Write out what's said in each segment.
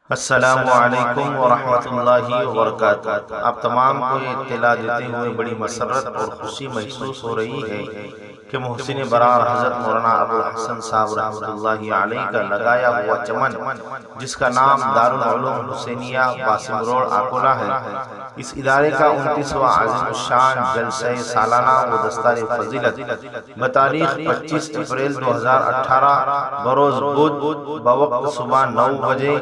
السلام علیکم ورحمۃ اللہ وبرکاتہ۔ آپ تمام کو اطلاع دیتے ہوئے بڑی مسرت اور خوشی محسوس ہو رہی ہے کہ محسن برار حضرت مولانا ابو الحسن صاحب رحمۃ اللہ علیہ کا لگایا ہوا چمن، جس کا نام دارالعلوم حسینیہ باسم روڈ اکولہ ہے، اس ادارے کا 29واں عظیم الشان جلسہ سالانہ و دستار فضیلت بتاریخ 25 اپریل 2018 بروز بدھ بوقت صبح 9 بجے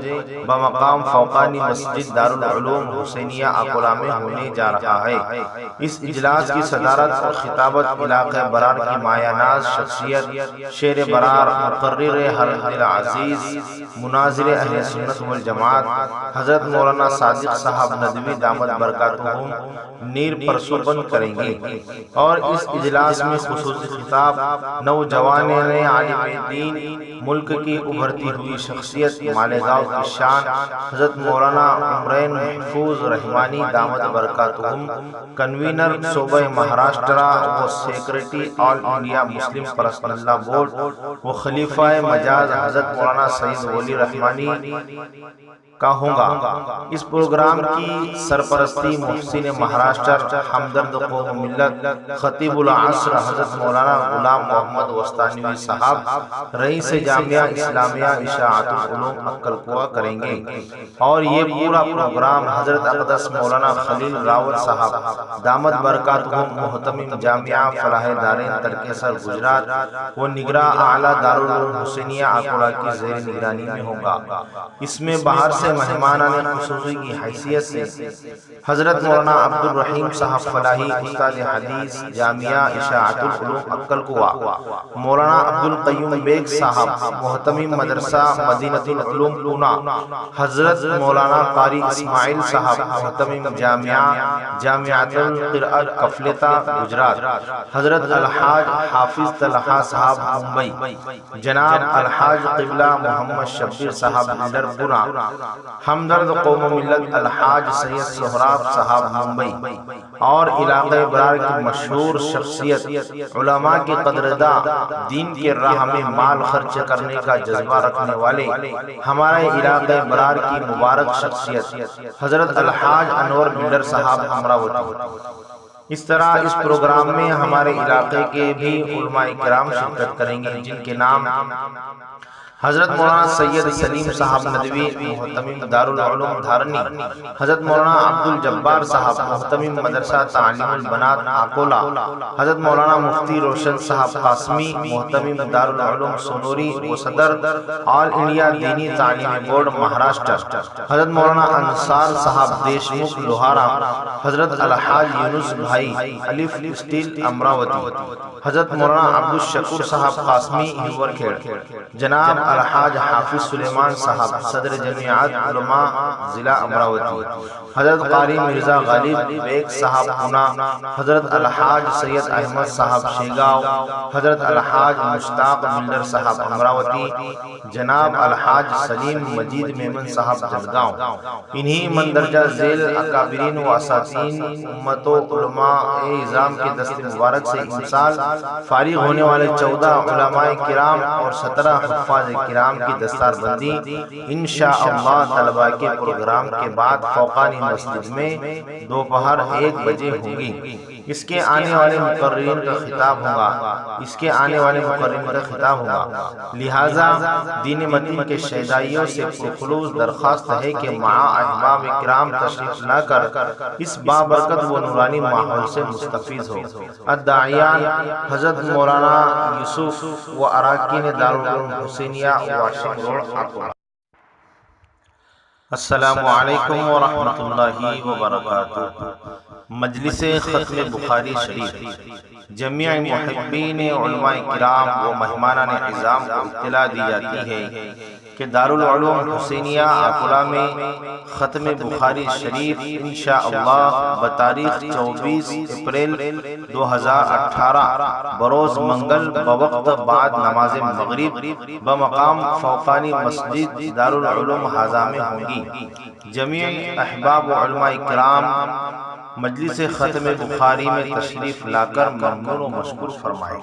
بمقام فوقانی مسجد دارالعلوم حسینیہ اکولہ میں ہونے جا رہا ہے۔ اس اجلاس کی صدارت اور خطابت علاقہ برار کی مایہ ناز شخصیت، شیر برار، مقرر ہر دل عزیز، مناظر اہل سنت والجماعت حضرت مولانا صادق صاحب ندوی دامت برکاتہم نیر پرسوبند کریں گے، اور اس اجلاس میں خصوصی خطاب نوجوان عالم دین، ملک کی ابھرتی ہوئی شخصیت، مالیگاؤں کی شان حضرت مولانا عمرین محفوظ رحمانی دامت برکاتہم، کنوینر صوبہ مہاراشٹرا و سیکریٹری آل انڈیا مسلم پرسنل لا بورڈ و خلیفہ مجاز حضرت مولانا سید ولی رحمانی کا ہوگا۔ اس پروگرام کی سرپرستی محسن مہاراشٹر، ہمدرد قوم ملت، خطیب العصر حضرت مولانا غلام محمد وستانوی صاحب، رئیس جامعہ اسلامیہ اشاعت العلوم اکل کوہ کریں گے، اور یہ پورا پروگرام حضرت اقدس مولانا خلیل راول صاحب دامت برکاتہم محتمم جامعہ فلاح دارین ترکیسر گجرات و نگراں اعلیٰ دارالعلوم حسینیہ اکولہ کی زیر نگرانی میں ہوگا۔ اس میں باہر سے مہمانان خصوصی کی حیثیت سے حضرت مولانا عبد الرحیم صاحب فلاحی استاد حدیث جامعہ اشاعت العلوم اکل کوہ، مولانا عبد القیوم بیگ صاحب محتمم مدرسہ مدینۃ العلوم پونہ، حضرت مولانا قاری اسماعیل صاحب محتمم جامعۃ القرآن کفلتہ گجرات، حضرت الحاج حافظ طلحہ صاحب ممبئی، جناب الحاج قبلہ محمد شبیر صاحب لیڈر پونہ، ہمدرد قوم ملت الحاج سید سہراب صاحب ممبئی، اور علاقہ برار کی مشہور شخصیت، علماء کی قدرداں، دین کے راہ میں مال خرچ کرنے کا جذبہ رکھنے والے ہمارے علاقہ برار کی مبارک شخصیت حضرت الحاج انور بلڈر صاحب امراوتی۔ اس طرح اس پروگرام میں ہمارے علاقے کے بھی علماء کرام شرکت کریں گے، جن کے نام حضرت مولانا سید سلیم صاحب ندوی محتمم دارالعلوم دھارنی، حضرت مولانا عبد الجبار صاحب محتمم مدرسہ تعلیم البنات اکولہ، حضرت مولانا مفتی روشن صاحب قاسمی محتمم دارالعلوم سنوری و صدر آل انڈیا دینی تعلیمی بورڈ مہاراشٹر، حضرت مولانا انصار صاحب دیشمکھ لوہارا، حضرت الحاج یونس بھائی الف اسٹیل امراوتی، حضرت مولانا عبد الشکور صاحب قاسمی ہیور کھیڑ، جناب الحاج حافظ سلیمان صاحب صدر جمعیت علماء ضلع امراوتی، حضرت قاری مرزا غالب بیگ صاحب پونہ، حضرت الحاج سید احمد صاحب شیگاؤ، حضرت الحاج مشتاق بلڈر صاحب امراوتی، جناب الحاج سلیم مجید میمن صاحب جلگاؤں۔ انہی مندرجہ ذیل اکابرین و اساتین امت و علماء اعظام کے دست مبارک سے امسال فارغ ہونے والے 14 علماء کرام اور 17 حفاظ کرام کی دستار بندی انشاءاللہ طلباء کے پروگرام کے بعد فوقانی مسجد میں دوپہر 1 بجے ہوگی۔ اس کے آنے والے مقررین کا خطاب ہوگا، لہٰذا دین متین کے شیدائیوں سے پرخلوص درخواست ہے کہ مع احباب کرام تشریف لا کر اس بابرکت و نورانی ماحول سے مستفیض ہو۔ الداعیان حضرت مولانا یوسف و اراکین دارالعلوم حسینیہ واشنگ روڈ اکولہ۔ السلام علیکم ورحمۃ اللہ وبرکاتہ۔ مجلس ختم بخاری شریف، جمیع محبین علماء کرام و مہمانان اعظام کو اطلاع دی جاتی ہے کہ دارالعلوم حسینیہ اکولہ میں ختم بخاری شریف انشاءاللہ بتاریخ 24 اپریل 2018 بروز منگل بوقت بعد نماز مغرب بمقام فوقانی مسجد دارالعلوم ہذا میں ہوگی۔ جمیع احباب و علماء کرام مجلس ختم بخاری میں تشریف لا کر ممنون و مشکور فرمائیں۔